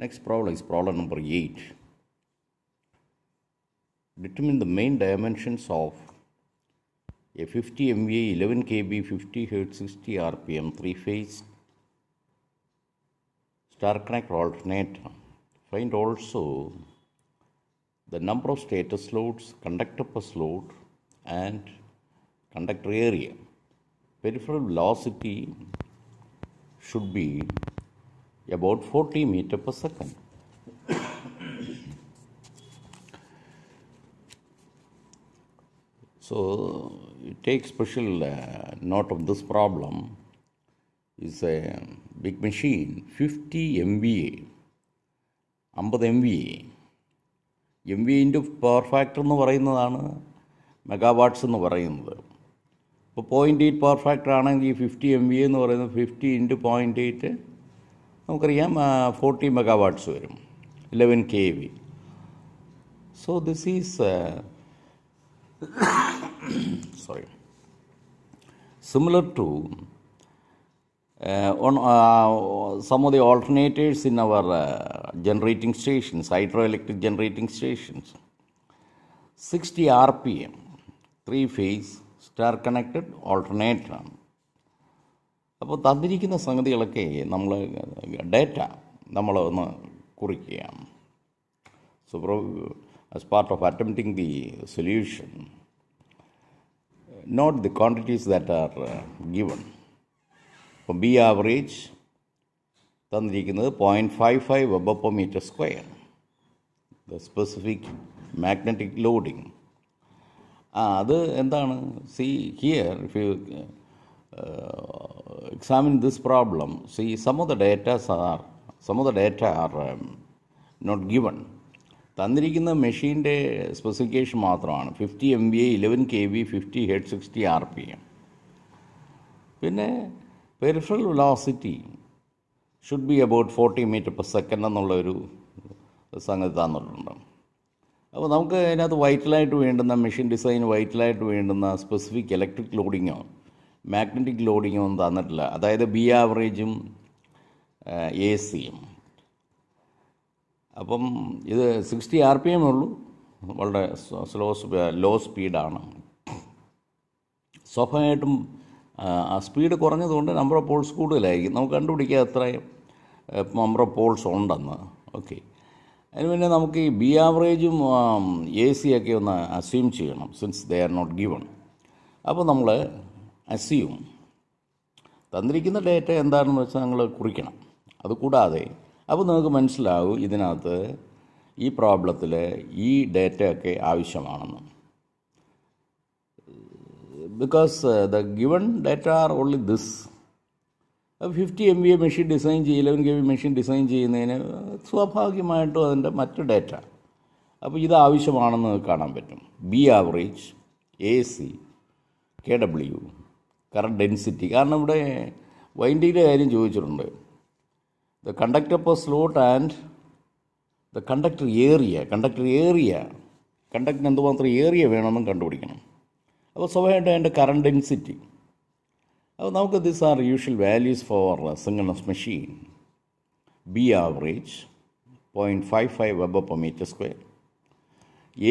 Next problem is problem number 8. Determine the main dimensions of a 50 MVA 11 kb 50 Hz 60 RPM 3-phase star connect alternator. Find also the number of stator slots, conductor per slot and conductor area. Peripheral velocity should be about 40 meters per second. So, you take special note of this problem. Is a big machine, 50 MVA, 50 MVA. MVA into power factor എന്ന് പറയുന്നതാണ് megawatts എന്ന് പറയുന്നത്. ഇപ്പോൾ 0.8 power factor ആണെങ്കിൽ 50 MVA എന്ന് പറയുന്നത് 50 into 0.8 നമുക്കറിയാം 40 megawatts വരും, 11 kV. So this is similar to on some of the alternators in our generating stations, hydroelectric generating stations. 60 RPM, 3-phase star connected alternator. അപ്പോൾ തന്നിരിക്കുന്ന സംഗതികളൊക്കെ നമ്മൾ ഡേറ്റ നമ്മൾ ഒന്ന് കുറിക്കുകയാണ്. So as part of attempting the solution, note the quantities that are given. For B average തന്നിരിക്കുന്നത് 0.55 weber per metre square. The specific magnetic loading. അത് എന്താണ്? See here, if you examine this problem, see some of the data are not given. തന്നിരിക്കുന്ന മെഷീൻ്റെ specification മാത്രമാണ് 50 MVA 11 kV 50 Hz 60 RPM. പിന്നെ peripheral velocity should be about 40 metre per second എന്നുള്ളൊരു സംഗതി തന്നിട്ടുണ്ട്. അപ്പോൾ നമുക്ക് അതിനകത്ത് വൈറ്റലായിട്ട് വേണ്ടുന്ന മെഷീൻ ഡിസൈൻ വൈറ്റലായിട്ട് വേണ്ടുന്ന സ്പെസിഫിക് ഇലക്ട്രിക് ലോഡിങ്ങോ മാഗ്നറ്റിക് ലോഡിങ്ങോ ഒന്നും തന്നിട്ടില്ല. അതായത് ബി ആവറേജും AC-യും. അപ്പം ഇത് 60 RPM ഉള്ളൂ, വളരെ ലോ സ്പീഡാണ്. സ്വാഭാവികമായിട്ടും ആ സ്പീഡ് കുറഞ്ഞതുകൊണ്ട് നമ്പർ ഓഫ് പോൾസ് കൂടുതലായിരിക്കും. നമുക്ക് കണ്ടുപിടിക്കുക എത്ര നമ്പർ ഓഫ് പോൾസ് ഉണ്ടെന്ന്. ഓക്കെ, അതിന് പിന്നെ നമുക്ക് ഈ ബി ആവറേജും AC ഒക്കെ ഒന്ന് അസ്യൂം ചെയ്യണം, since they are not given. അപ്പോൾ നമ്മൾ അസ്യൂം തന്നിരിക്കുന്ന ഡേറ്റ എന്താണെന്ന് വെച്ചാൽ നിങ്ങൾ കുറിക്കണം. അതുകൂടാതെ അപ്പോൾ നിങ്ങൾക്ക് മനസ്സിലാവും ഇതിനകത്ത് ഈ പ്രോബ്ലത്തിൽ ഈ ഡേറ്റയൊക്കെ ആവശ്യമാണെന്ന്. Because the given data are only this. 50 MVA machine design 11 kV machine design ചെയ്യുന്നതിന് സ്വാഭാവികമായിട്ടും അതിൻ്റെ മറ്റ് ഡേറ്റ, അപ്പോൾ ഇത് ആവശ്യമാണെന്ന് കാണാൻ പറ്റും. B average, AC, KW, current density. കാരണം ഇവിടെ വൈൻഡിങ്ങിൻ്റെ കാര്യം ചോദിച്ചിട്ടുണ്ട്. The conductor per slot and the conductor area. കണ്ടക്ടറിന് എന്തുമാത്രം ഏരിയ വേണമെന്നും കണ്ടുപിടിക്കണം. അപ്പോൾ സ്വാഭാവികമായിട്ട് അതിൻ്റെ കറണ്ട് ഡെൻസിറ്റി. അപ്പോൾ നമുക്ക് this are usual values for singleness machine. B average 0.55 weber per metre square.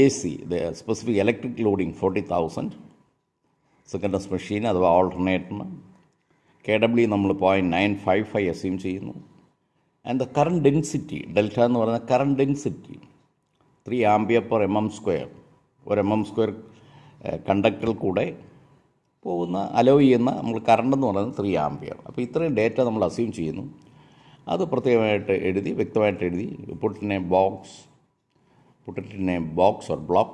AC, the specific electric loading 40,000 singleness machine അഥവാ ഓൾട്ടർനേറ്ററിന്. KW നമ്മൾ 0.955 അസ്യൂം ചെയ്യുന്നു. And the current density, delta എന്ന് പറയുന്ന current density 3 ampere per mm². ഒരു mm² കണ്ടക്ടറിൽ കൂടെ പോകുന്ന hello ചെയ്യുന്ന നമ്മൾ കറണ്ട് എന്ന് പറയുന്നത് 3 ആംപിയർ. അപ്പോൾ ഇത്രയും ഡേറ്റ നമ്മൾ അസ്യൂം ചെയ്യുന്നു. അത് പ്രത്യേകമായിട്ട് എഴുതി, വ്യക്തമായിട്ട് എഴുതി. put it in a box or block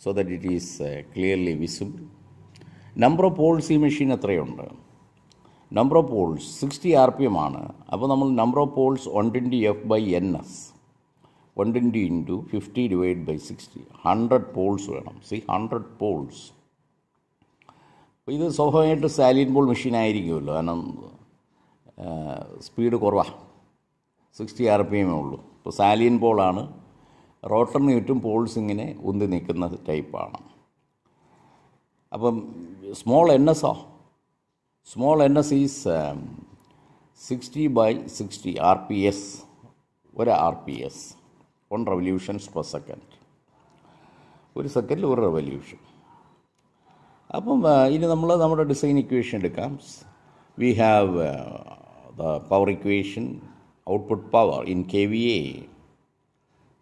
so that it is clearly visible. Number of Paul's ഈ മെഷീൻ എത്രയുണ്ട്? നമ്പർ ഓഫ് പോൾസ് 60 RPM ആണ്. അപ്പോൾ നമ്മൾ number of Paul's 120F/ns, 120 × 50 / 60, 100 Paul's വേണം. 100 പോൾസ്. അപ്പോൾ ഇത് സ്വാഭാവികമായിട്ട് സാലിയൻ പോൾ മെഷീൻ ആയിരിക്കുമല്ലോ, കാരണം സ്പീഡ് കുറവാണ്, 60 RPM ഉള്ളൂ. ഇപ്പോൾ സാലിയൻ പോളാണ്. റോട്ടറിന് ചുറ്റും പോൾസ് ഇങ്ങനെ ഉന്തി നിൽക്കുന്ന ടൈപ്പാണ്. അപ്പം സ്മോൾ NS is 60/60 RPS ഒരു RPS, 1 revolutions per second. ഒരു സെക്കൻഡിൽ ഒരു റെവല്യൂഷൻ. അപ്പം ഇനി നമ്മൾ നമ്മുടെ ഡിസൈൻ ഇക്വേഷൻ എടുക്കാം. We have the power equation, output power in kVA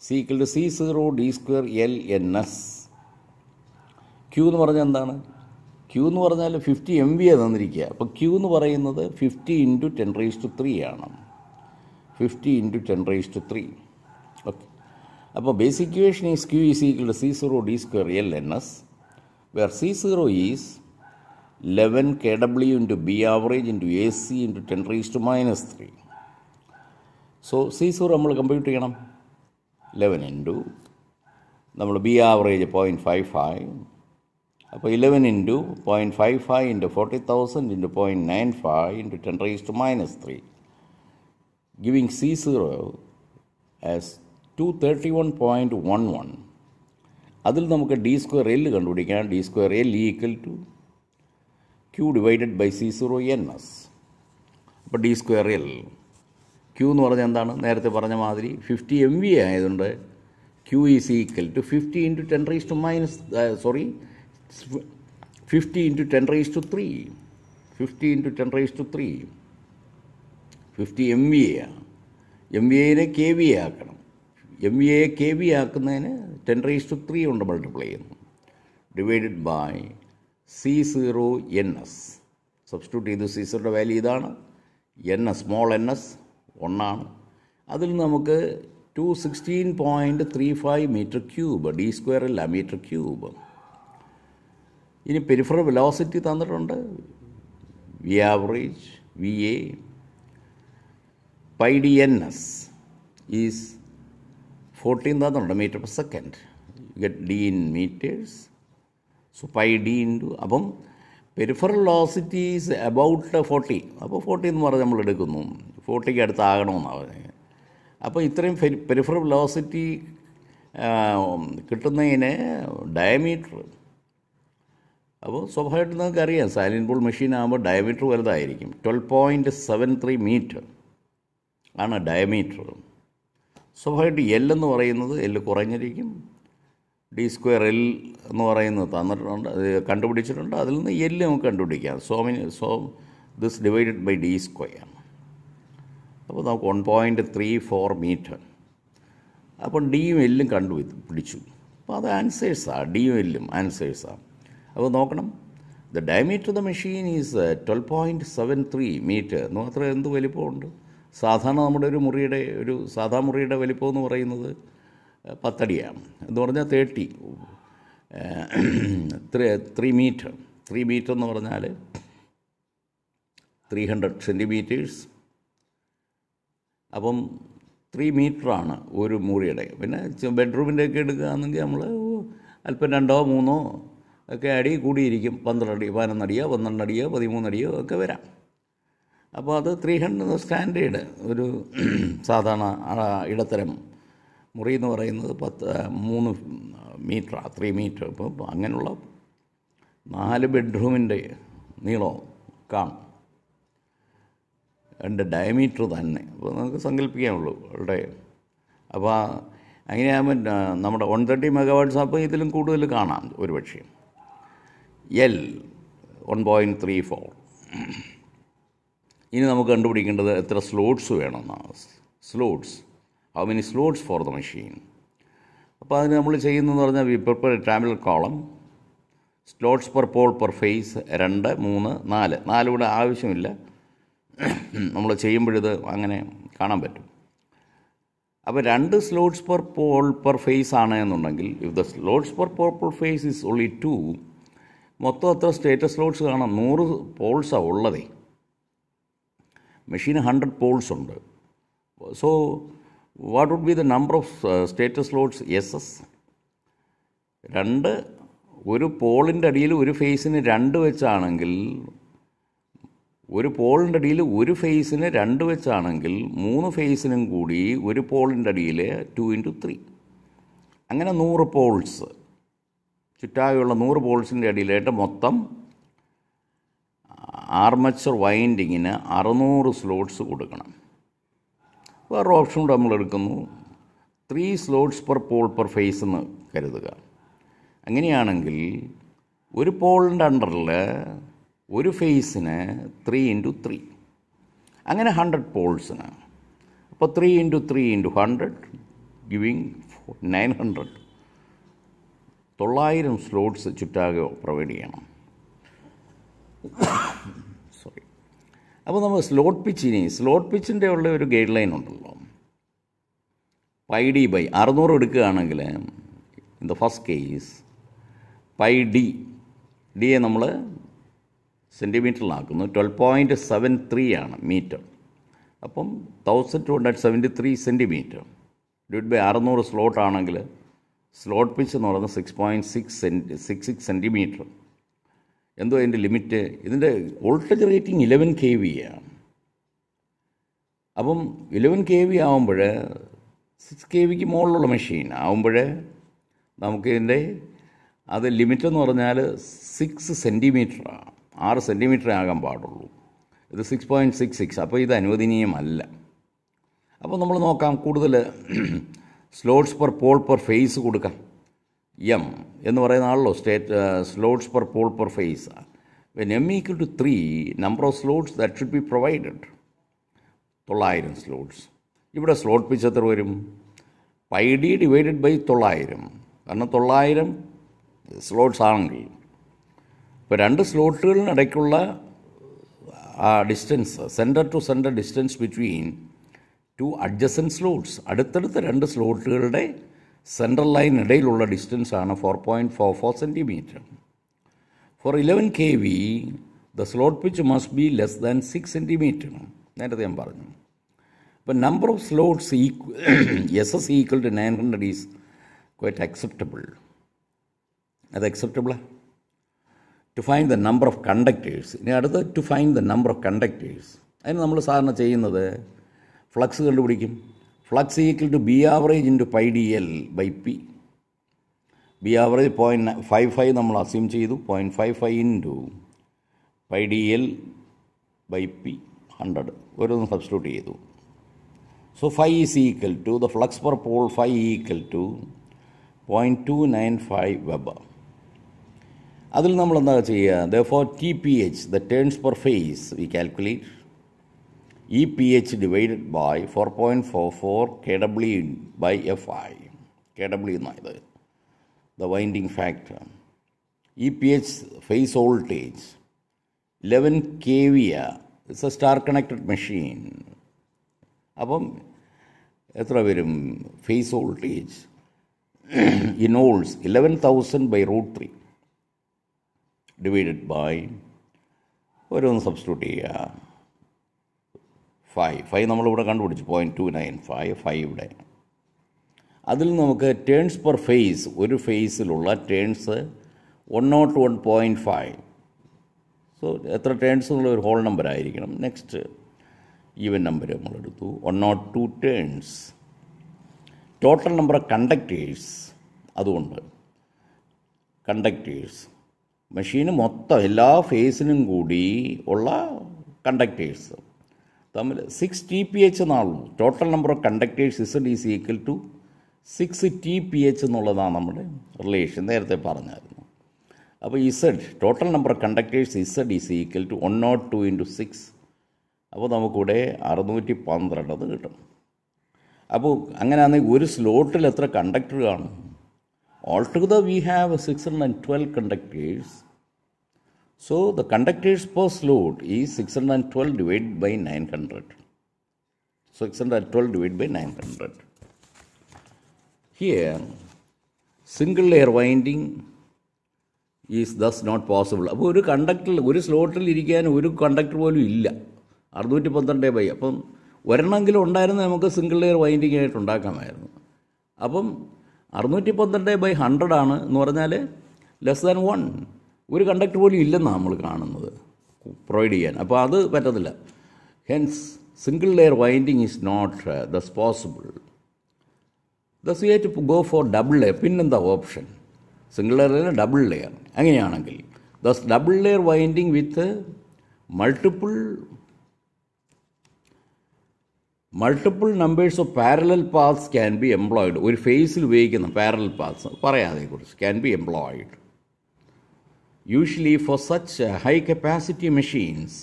C = C0 d² LNS. Q എന്ന് പറഞ്ഞാൽ എന്താണ്? Q എന്ന് പറഞ്ഞാൽ 50 MVA തന്നിരിക്കുക. അപ്പോൾ Q എന്ന് പറയുന്നത് 50 × 10⁻³ ആണ്. 50 × 10⁻³. ഓക്കെ. അപ്പോൾ basic equation is Q = C0 d² LNS, where C0 is 11 kW into B average into AC into 10⁻³ So C0 നമ്മൾ കമ്പ്യൂട്ട് ചെയ്യണം. 11 ഇൻറ്റു നമ്മൾ B average 0.55. അപ്പോൾ 11 into 0.55 into 40,000 into 0.95 into 10⁻³ giving C0 as 231.11. അതിൽ നമുക്ക് d² L കണ്ടുപിടിക്കാം. d² L = Q / C0 NS. അപ്പോൾ d² L Q എന്ന് പറഞ്ഞാൽ എന്താണ്? നേരത്തെ പറഞ്ഞ മാതിരി 50 MVA ആയതുകൊണ്ട് Q is equal to 50 × 10⁻³ 50 × 10⁻³ 50 × 10⁻³ 50 MVA. MVAനെ kVA ആക്കണം. MVA kVA ആക്കുന്നതിന് 10⁻³ കൊണ്ട് മൾട്ടിപ്ലൈ ചെയ്യുന്നു. Divided by C0 NS. Substitute ചെയ്തു. C0യുടെ വാല്യൂ ഇതാണ്. NS സ്മോൾ NS 1 ആണ്. അതിൽ നമുക്ക് 216.35 m³, d² അല്ല m³. ഇനി പെരിഫറൽ വെലോസിറ്റി തന്നിട്ടുണ്ട്. V average VA pi dNS is 14 തന്നിട്ടുണ്ട് m/s. get D in meters. So pi D into അപ്പം പെരിഫറൽ വെലോസിറ്റി ഈസ് അബൌട്ട് 40. അപ്പോൾ 40 എന്ന് പറഞ്ഞ് നമ്മൾ എടുക്കുന്നു. 40ക്ക് അടുത്താകണമെന്നാണ് പറഞ്ഞത്. അപ്പോൾ ഇത്രയും പെരിഫറൽ വെലോസിറ്റി കിട്ടുന്നതിന് ഡയമീറ്റർ, അപ്പോൾ സ്വാഭാവികമായിട്ട് നിങ്ങൾക്കറിയാം സൈലൻറ്റ് ബോൾ മെഷീൻ ആകുമ്പോൾ ഡയമീറ്റർ വലുതായിരിക്കും. 12.73 മീറ്റർ ആണ് ഡയമീറ്റർ. സ്വാഭാവികമായിട്ട് L എന്ന് പറയുന്നത് L കുറഞ്ഞിരിക്കും. d² L എന്ന് പറയുന്നത് തന്നിട്ടുണ്ട്, അത് കണ്ടുപിടിച്ചിട്ടുണ്ട്. അതിൽ നിന്ന് L നമുക്ക് കണ്ടുപിടിക്കാം. So this divided by d². അപ്പോൾ നമുക്ക് 1.34 മീറ്റർ. അപ്പം ഡിയും എല്ലും കണ്ടുപിടിച്ചു. അപ്പോൾ അത് ആൻസേഴ്സാണ്. ഡിയും എല്ലും ആൻസേഴ്സാണ്. അപ്പോൾ നോക്കണം, the diameter of the machine is 12.73 metre എന്ന് മാത്രമേ എന്ത് വലിപ്പമുണ്ട്. സാധാരണ നമ്മുടെ ഒരു സാധാ മുറിയുടെ വലിപ്പം എന്ന് പറയുന്നത് 10 അടിയാണ്. എന്ന് പറഞ്ഞാൽ 3 മീറ്റർ. 3 മീറ്റർ എന്ന് പറഞ്ഞാൽ 300 സെൻറ്റിമീറ്റേഴ്സ്. അപ്പം 3 മീറ്ററാണ് ഒരു മുറിയുടെ. പിന്നെ ബെഡ്റൂമിൻ്റെയൊക്കെ എടുക്കുകയാണെങ്കിൽ നമ്മൾ അല്പം 2 or 3 ഒക്കെ അടി കൂടിയിരിക്കും. 12 അടി, 11 അടിയോ 12 അടിയോ 13 അടിയോ ഒക്കെ വരാം. അപ്പോൾ അത് 300 സ്റ്റാൻഡേർഡ് ഒരു സാധാരണ ഇടത്തരം മുറി എന്ന് പറയുന്നത് 3 മീറ്ററാണ്. 3 മീറ്റർ. ഇപ്പോൾ അങ്ങനെയുള്ള 4 ബെഡ്റൂമിൻ്റെ നീളം കാണും. അതിൻ്റെ ഡയമീറ്റർ തന്നെ. അപ്പോൾ നമുക്ക് സങ്കല്പിക്കാനുള്ളൂ അവിടെ. അപ്പോൾ അങ്ങനെയാകുമ്പോൾ നമ്മുടെ 130 MW അപ്പോൾ ഇതിലും കൂടുതൽ കാണാം ഒരുപക്ഷെ. L 1.34. ഇനി നമുക്ക് കണ്ടുപിടിക്കേണ്ടത് എത്ര സ്ലോട്ട്സ് വേണമെന്നാണ്. Slots, how many slots for the machine. അപ്പോൾ അതിന് നമ്മൾ ചെയ്യുന്നതെന്ന് പറഞ്ഞാൽ we prepare a tabular column. Slots per pole per phase 2, 3, 4. 4 ഇവിടെ ആവശ്യമില്ല, നമ്മൾ ചെയ്യുമ്പോഴിത് അങ്ങനെ കാണാൻ പറ്റും. അപ്പോൾ 2 slots per pole per phase ആണ് എന്നുണ്ടെങ്കിൽ, if the slots per pole per phase is only 2, മൊത്തം എത്ര സ്റ്റേറ്റസ് സ്ലോട്ട്സ് കാണാം? 100 പോൾസാണ് ഉള്ളതേ. മെഷീന് 100 പോൾസ് ഉണ്ട്. So what would be the number of stator slots? SS 2. ഒരു പോളിൻ്റെ അടിയിൽ ഒരു ഫേസിന് 2 വെച്ചാണെങ്കിൽ, ഒരു പോളിൻ്റെ അടിയിൽ ഒരു ഫേസിന് 2 വെച്ചാണെങ്കിൽ 3 ഫേസിനും കൂടി ഒരു പോളിൻ്റെ അടിയിൽ 2 × 3. അങ്ങനെ 100 പോൾസ്, ചുറ്റായുള്ള 100 പോൾസിൻ്റെ അടിയിലായിട്ട് മൊത്തം ആർമച്ചർ വൈൻഡിങ്ങിന് 600 സ്ലോട്ട്സ് കൊടുക്കണം. വേറൊരു ഓപ്ഷൻ കൂടെ നമ്മൾ എടുക്കുന്നു, 3 slots per pole per phase എന്ന് കരുതുക. അങ്ങനെയാണെങ്കിൽ ഒരു പോളിൻ്റെ അണ്ടറിൽ ഒരു ഫേസിന് 3 × 3, അങ്ങനെ 100 പോൾസിന്. അപ്പോൾ 3 × 3 × 100 ഗിവിങ് 900. 900 സ്ലോട്ട്സ് ചുറ്റാകെ പ്രൊവൈഡ് ചെയ്യണം. സോറി. അപ്പോൾ നമ്മൾ സ്ലോട്ട് പിച്ചിൻ്റെ ഉള്ള ഒരു ഗൈഡ് ലൈൻ ഉണ്ടല്ലോ, πd / 600 എടുക്കുകയാണെങ്കിൽ in the first case πd ഡിയെ നമ്മൾ സെൻറ്റിമീറ്ററിലാക്കുന്നു. 12.73 ആണ് മീറ്റർ. അപ്പം 1273 സെൻറ്റിമീറ്റർ ഡിവൈഡ് ബൈ 600 സ്ലോട്ട് ആണെങ്കിൽ സ്ലോട്ട് പിച്ച് എന്ന് പറയുന്നത് 6.66 സെൻറ്റിമീറ്റർ. എന്തോ അതിൻ്റെ ലിമിറ്റ്? ഇതിൻ്റെ വോൾട്ടേജ് റേറ്റിംഗ് 11 kV ആണ്. അപ്പം 11 kV ആകുമ്പോൾ 6 kVക്ക് മുകളിലുള്ള മെഷീൻ ആകുമ്പോൾ നമുക്കിതിൻ്റെ അത് ലിമിറ്റ് എന്ന് പറഞ്ഞാൽ 6 സെൻറ്റിമീറ്ററാണ്. 6 സെൻറ്റിമീറ്ററേ ആകാൻ പാടുള്ളൂ. ഇത് 6.66. അപ്പോൾ ഇത് അനുവദനീയമല്ല. അപ്പോൾ നമ്മൾ നോക്കാം, കൂടുതൽ slots per pole per phase കൊടുക്കാം. എം എന്ന് പറയുന്ന ആണല്ലോ slots per pole per phase. When m = 3, number of slots that should be provided 900 slots. ഇവിടെ സ്ലോട്ട് പിച്ച് എത്ര വരും? πd divided by 900. കാരണം 900 സ്ലോട്ട്സ് ആണെങ്കിൽ ഇപ്പോൾ 2 സ്ലോട്ടുകളിനിടയ്ക്കുള്ള ആ distance, centre to centre distance between 2 adjacent slots, അടുത്തടുത്ത 2 സ്ലോട്ടുകളുടെ സെൻട്രൽ ലൈനിടയിലുള്ള ഡിസ്റ്റൻസാണ് 4.44 centimetre. For 11 kV the slot pitch must be less than 6 centimetre. നേരത്തെ ഞാൻ പറഞ്ഞു. അപ്പോൾ number of slots SS = 900 is quite acceptable. അത് അക്സെപ്റ്റബിളാണ്. To find the number of conductors. ഇനി അടുത്ത് to find the number of conductors. അതിന് നമ്മൾ സാധാരണ ചെയ്യുന്നത് ഫ്ലക്സ് കണ്ടുപിടിക്കും. Flux = B average × πdl / P. B average 0.55 നമ്മൾ അസ്യൂം ചെയ്തു. 0.55 × πdl / P 100 ഓരോന്നും സബ്സ്റ്റിറ്റ്യൂട്ട് ചെയ്തു. So phi is equal to the flux per pole phi = 0.295 Weber. അതിൽ നമ്മൾ എന്താ ചെയ്യുക? therefore TPH, the turns per phase, we calculate EPH divided by 4.44 kW by Fi. kW എന്നായത് the winding factor. EPH phase voltage 11 kV. It's a star connected machine. അപ്പം എത്ര വരും? Phase voltage in volts 11,000 / √3 divided by ഓരോന്ന് substitute ചെയ്യുക. 5 നമ്മളിവിടെ കണ്ടുപിടിച്ചു. 0.295 5 ഇവിടെ. അതിൽ നമുക്ക് ടേൺസ് പെർ ഫേസ്, ഒരു ഫേസിലുള്ള ടേൺസ് 101.5. സോ എത്ര ടേൺസ് എന്നുള്ള ഒരു ഹോൾ നമ്പർ ആയിരിക്കണം. നെക്സ്റ്റ് ഈവൻ നമ്പർ നമ്മളെടുത്തു 102 turns. Total number of conductors, അതുകൊണ്ട് കണ്ടക്ടേഴ്സ് മെഷീന് മൊത്തം എല്ലാ ഫേസിനും കൂടി ഉള്ള കണ്ടക്ടേഴ്സ് തമ്മിൽ 6 TPH എന്നാണുള്ളൂ. Total number of conductors Z is equal to 6 TPH എന്നുള്ളതാണ് നമ്മുടെ റിലേഷൻ. നേരത്തെ പറഞ്ഞായിരുന്നു. അപ്പോൾ Z, total number of conductors Z is equal to 102 × 6. അപ്പോൾ നമുക്കിവിടെ 612 കിട്ടും. അപ്പോൾ അങ്ങനെയാണെങ്കിൽ ഒരു സ്ലോട്ടിൽ എത്ര കണ്ടക്ടർ കാണും? All together we have 612 conductors. So the conductors per slot is 612 divided by 900. 612 divided by 900. Here, single layer winding is thus not possible. അപ്പോൾ ഒരു കണ്ടക്ടറിൽ, ഒരു സ്ലോട്ടിൽ ഇരിക്കാൻ ഒരു കണ്ടക്ടർ പോലും ഇല്ല. 612 അപ്പം ഒരെണ്ണമെങ്കിലും ഉണ്ടായിരുന്ന നമുക്ക് സിംഗിൾ ലെയർ വൈൻഡിങ് ആയിട്ട് ഉണ്ടാക്കാമായിരുന്നു. അപ്പം 612/100 ആണ് എന്ന് പറഞ്ഞാൽ ലെസ് ദാൻ 1. ഒരു കണ്ടക്ടർ പോലും ഇല്ലെന്നാണ് നമ്മൾ കാണുന്നത് പ്രൊവൈഡ് ചെയ്യാൻ. അപ്പോൾ അത് പറ്റത്തില്ല. Hence single layer winding is not thus possible. Thus you have to go for double layer. പിന്നെന്താ option? Single layer double layer. അങ്ങനെയാണെങ്കിൽ thus double layer winding with multiple multiple numbers of parallel paths can be employed. ഒരു ഫേസിൽ ഉപയോഗിക്കുന്ന parallel paths പറയാം അതേക്കുറിച്ച്. Can be employed usually for such high capacity machines.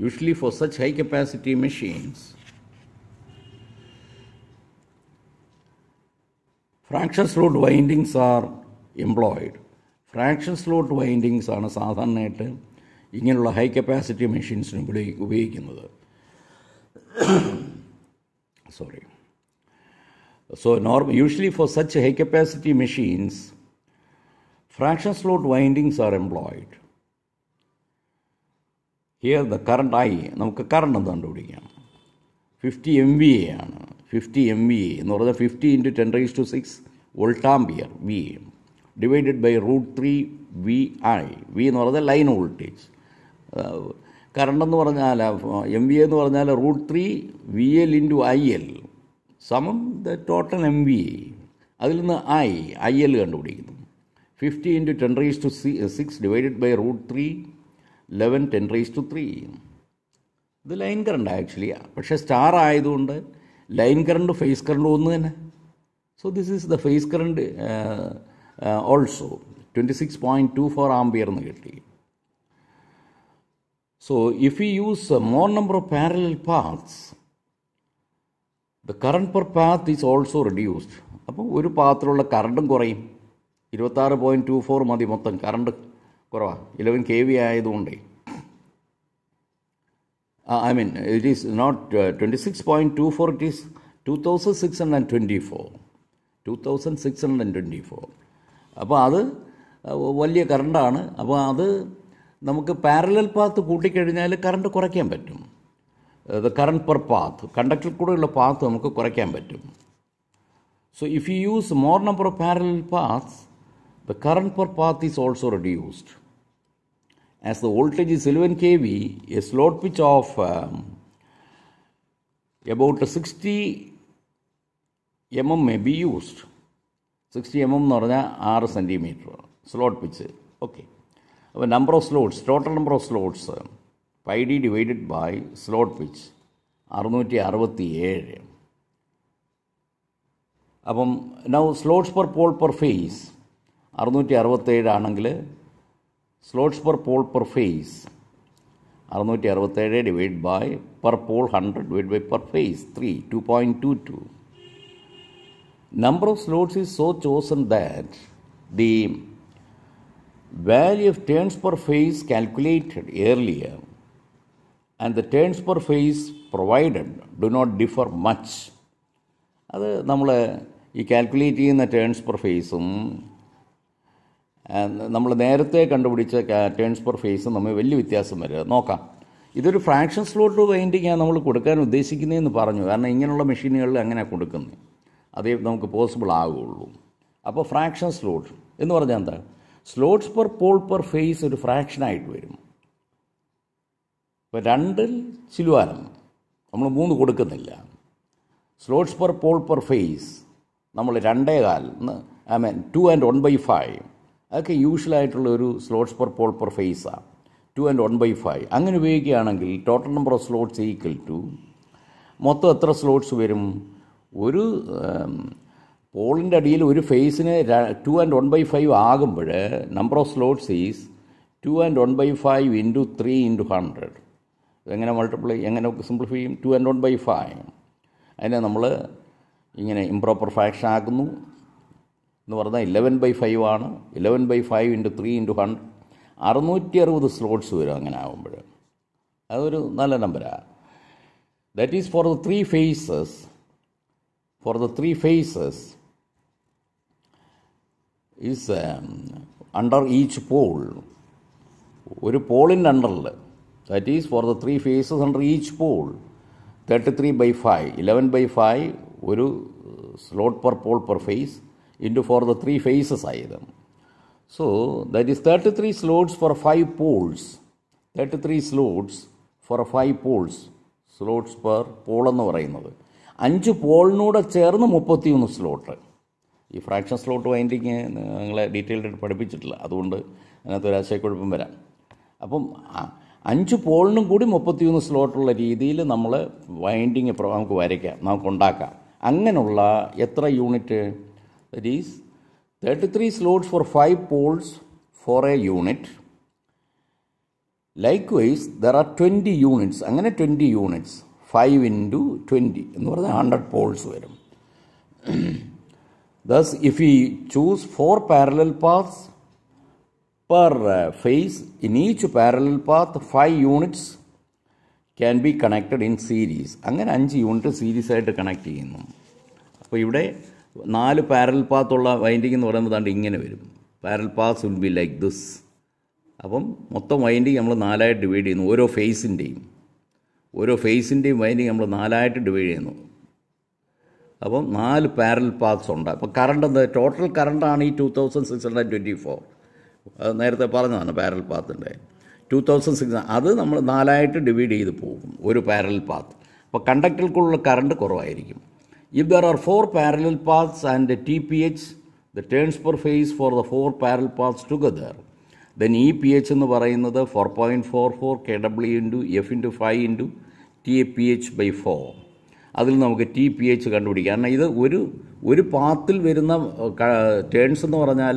Usually for such high capacity machines, fraction slot windings are employed. Fraction slot windings ആണ് സാധാരണയായിട്ട് ഇങ്ങനെയുള്ള high capacity മെഷീൻസിന് ഉപയോഗിക്കുന്നത്. Sorry. So usually for such high capacity machines, fraction slot windings are employed. Here the current I, നമുക്ക് current ഒന്ന് കണ്ടുപിടിക്കാം. 50 MVA ആണ്. 50 MVA എന്ന് പറഞ്ഞാൽ 50 × 10⁻⁶ voltampere V divided by √3 VI. V എന്ന് പറഞ്ഞാൽ ലൈൻ വോൾട്ടേജ്. കറണ്ട് എന്ന് പറഞ്ഞാൽ MVA എന്ന് പറഞ്ഞാൽ √3 VL × IL സമം ദ ടോട്ടൽ MVA. അതിൽ നിന്ന് IL കണ്ടുപിടിക്കുന്നു. 50 × 10⁻⁶ ഡിവൈഡഡ് ബൈ √3 11 10⁻³ ഇത് ലൈൻ കറണ്ട് ആക്ച്വലി. പക്ഷേ സ്റ്റാർ ആയതുകൊണ്ട് ലൈൻ കറണ്ട് ഫേസ് കറണ്ട് ഒന്ന് തന്നെ. So this is the phase current also 26.24 ampere എന്ന് കിട്ടി. So if you use more number of parallel paths the current per path is also reduced. അപ്പോൾ ഒരു പാത്തിലുള്ള കറണ്ടും കുറയും. 26.24 മതി മൊത്തം കറണ്ട് കുറവാണ്. 11 kV ആയതുകൊണ്ടേ. I mean it is not 26.24, it is 2624. അപ്പോൾ അത് വലിയ കറണ്ടാണ്. അപ്പോൾ അത് നമുക്ക് പാരലൽ പാത്ത് കൂട്ടിക്കഴിഞ്ഞാൽ കറണ്ട് കുറയ്ക്കാൻ പറ്റും. ദ കറണ്ട് പെർ പാത്ത്, കണ്ടക്ടറിൽ കൂടെയുള്ള പാത്ത് നമുക്ക് കുറയ്ക്കാൻ പറ്റും. So if you use more number of parallel paths the current per path is also reduced. As the voltage is 11 kV, a slot pitch of about 60 mm may be used. 60 mm എന്ന് പറഞ്ഞാൽ 6 centimetre slot pitch. Okay. അപ്പോൾ number of slots, total number of slots πD divided by slot pitch 667. അപ്പം now slots per pole per phase 667 ആണെങ്കിൽ slots per pole per phase 667 divide by per pole 100 divide by per phase 2.22. Number of slots is so chosen that the value of turns per phase calculated earlier and the turns per phase provided do not differ much. അത് നമ്മൾ ഈ calculate ചെയ്യുന്ന turns per ഫേസും നമ്മൾ നേരത്തെ കണ്ടുപിടിച്ച turns per ഫേസും നമ്മൾ വലിയ വ്യത്യാസം വരിക. നോക്കാം. ഇതൊരു ഫ്രാക്ഷൻ സ്ലോട്ട് വൈൻഡിങ്ങാണ് നമ്മൾ കൊടുക്കാൻ ഉദ്ദേശിക്കുന്നതെന്ന് പറഞ്ഞു. കാരണം ഇങ്ങനെയുള്ള മെഷീനുകളിൽ അങ്ങനെ കൊടുക്കുന്നത് അതേ നമുക്ക് പോസിബിൾ ആകുള്ളൂ. അപ്പോൾ ഫ്രാക്ഷൻ സ്ലോട്ട് എന്ന് പറഞ്ഞാൽ എന്താ? Slots per pole per phase ഒരു ഫ്രാക്ഷനായിട്ട് വരും. ഇപ്പോൾ 2 ചിലുവാനം നമ്മൾ 3 കൊടുക്കുന്നില്ല. Slots per pole per phase നമ്മൾ 2.25, I mean 2 and 1/5 അതൊക്കെ യൂഷ്വലായിട്ടുള്ള ഒരു സ്ലോട്ട്സ് പെർ പോൾ പെർ ഫേസാണ്. 2 and 1/5 അങ്ങനെ ഉപയോഗിക്കുകയാണെങ്കിൽ total number of slots equal to മൊത്തം എത്ര സ്ലോട്ട്സ് വരും? ഒരു പോളിൻ്റെ അടിയിൽ ഒരു ഫേസിന് 2 and 1/5 ആകുമ്പോൾ number of slots is 2 and 1/5 × 3 × 100. എങ്ങനെ എങ്ങനെ സിംപ്ലിഫൈ ചെയ്യും? 2 and 1/5 അതിനെ നമ്മൾ ഇങ്ങനെ ഇംപ്രോപ്പർ ഫ്രാക്ഷൻ ആക്കുന്നു എന്ന് പറഞ്ഞാൽ 11/5 ആണ്. 11/5 × 3 × 100 660 സ്ലോട്ട്സ് വരും അങ്ങനെ ആകുമ്പോൾ. അതൊരു നല്ല നമ്പറാണ്. That is for the 3 phases. For the 3 phases is under each pole. ഒരു പോളിൻ്റെ അണ്ടറിൽ, that is for the 3 phases under each pole 33/5 11/5 ഒരു slot per pole per phase into for the 3 phases ആയത്. So that is 33 slots for 5 poles. 33 slots for 5 poles. Slots per pole എന്ന് പറയുന്നത് 5 പോളിനൂടെ ചേർന്ന് 31 slot. ഈ ഫ്രാക്ഷൻ സ്ലോട്ട് വൈൻഡിങ് നിങ്ങളെ detailed പഠിപ്പിച്ചിട്ടില്ല, അതുകൊണ്ട് അതിനകത്ത് ഒരാശയക്കുഴപ്പം വരാം. അപ്പം 5 പോളിനും കൂടി 31 സ്ലോട്ടുള്ള രീതിയിൽ നമ്മൾ വൈൻഡിങ് നമുക്ക് വരയ്ക്കാം, നമുക്ക് ഉണ്ടാക്കാം. അങ്ങനെയുള്ള എത്ര unit? That is 33 slots for 5 poles for a unit. Likewise there are 20 units. അങ്ങനെ 20 യൂണിറ്റ്സ് 5 into 20 എന്ന് പറഞ്ഞാൽ 100 പോൾസ് വരും. Thus, if we choose 4 parallel paths per phase, in each parallel path 5 units can be connected in series. അങ്ങനെ 5 unit series ആയിട്ട് connect ചെയ്യുന്നു. അപ്പോൾ ഇവിടെ 4 parallel path ഉള്ള വൈൻഡിങ് എന്ന് പറയുന്നത് ദാണ്ട് ഇങ്ങനെ വരും. Parallel paths will be like this. അപ്പം മൊത്തം വൈൻഡിങ് നമ്മൾ 4ആയിട്ട് ഡിവൈഡ് ചെയ്യുന്നു. ഓരോ ഫേസിൻ്റെയും വൈൻഡിങ് നമ്മൾ 4ആയിട്ട് ഡിവൈഡ് ചെയ്യുന്നു. അപ്പം 4 പാരലൽ പാത്ത്സ് ഉണ്ട്. അപ്പോൾ കറണ്ട് എന്താ? ടോട്ടൽ കറണ്ടാണ് ഈ 2624. അത് നേരത്തെ പറഞ്ഞതാണ് പാരലൽ പാത്തിൻ്റെ 2600. അത് നമ്മൾ 4ആയിട്ട് ഡിവൈഡ് ചെയ്ത് പോകും ഒരു പാരലൽ പാത്ത്. അപ്പോൾ കണ്ടക്ടറിലുള്ള കറണ്ട് കുറവായിരിക്കും. If there are 4 parallel paths and TPH, the turns per phase for the 4 parallel paths together, then EPH എന്ന് പറയുന്നത് 4.44 kW into F into 5 into TPH/4. അതിൽ നമുക്ക് TPH കണ്ടുപിടിക്കാം. കാരണം ഇത് ഒരു പാത്തിൽ വരുന്ന ടേൺസ് എന്ന് പറഞ്ഞാൽ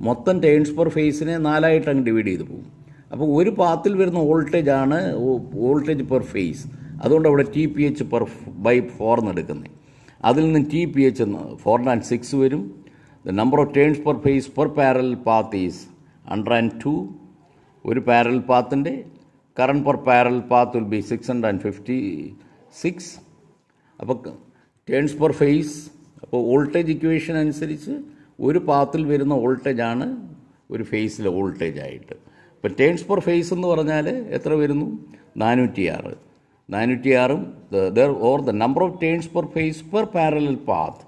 മൊത്തം ടേൺസ് പെർ ഫേസിനെ 4ആയിട്ട് അങ്ങ് ഡിവൈഡ് ചെയ്ത് പോകും. അപ്പോൾ ഒരു പാത്തിൽ വരുന്ന വോൾട്ടേജ് പെർ ഫേസ്. അതുകൊണ്ട് അവിടെ TPH/4 എന്ന് എടുക്കുന്നത്. അതിൽ നിന്ന് TPH 406 വരും. The number of turns per phase per parallel path is 102. ഒരു പാരലൽ പാത്തിൻ്റെ current per parallel path will be 656. അപ്പോൾ ടേൺസ് പെർ ഫേസ്, അപ്പോൾ വോൾട്ടേജ് ഇക്വേഷൻ അനുസരിച്ച് ഒരു പാത്തിൽ വരുന്ന വോൾട്ടേജാണ് ഒരു ഫേസിലെ വോൾട്ടേജ് ആയിട്ട്. ഇപ്പോൾ ടേൺസ് പെർ ഫേസ് എന്ന് പറഞ്ഞാൽ എത്ര വരുന്നു? 406. 406ഉം the number of turns per phase per parallel path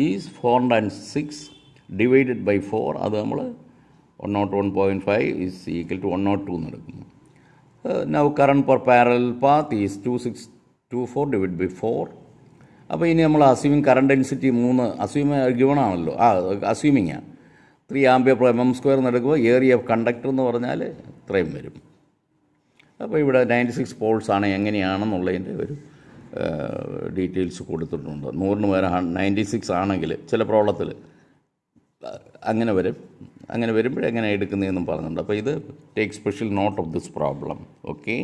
is 406 divided by 4. അത് നമ്മൾ 101.5 ഈസ് ഈക്വൽ ടു 102 എന്ന് എടുക്കുന്നു. Now current per parallel path is 2624 divide by 4. അപ്പോൾ ഇനി നമ്മൾ അസ്യൂമിങ് കറണ്ട് ഡെൻസിറ്റി 3 ഗിവണാണല്ലോ, അസ്യൂമിങ്ങാണ് 3 ആംപിയർ/mm² എന്ന് എടുക്കുമ്പോൾ ഏരിയ ഓഫ് കണ്ടക്ടർ എന്ന് പറഞ്ഞാൽ ഇത്രയും വരും. അപ്പോൾ ഇവിടെ 96 പോൾസ് ആണ്. എങ്ങനെയാണെന്നുള്ളതിൻ്റെ ഒരു ഡീറ്റെയിൽസ് കൊടുത്തിട്ടുണ്ട്. 100-ന് പകരം 96 ആണെങ്കിൽ ചില പ്രോബ്ലത്തിൽ അങ്ങനെ വരുമ്പോഴെങ്ങനെ എടുക്കുന്നതെന്നും പറഞ്ഞിട്ടുണ്ട്. അപ്പോൾ ഇത് take special note of this problem. Okay.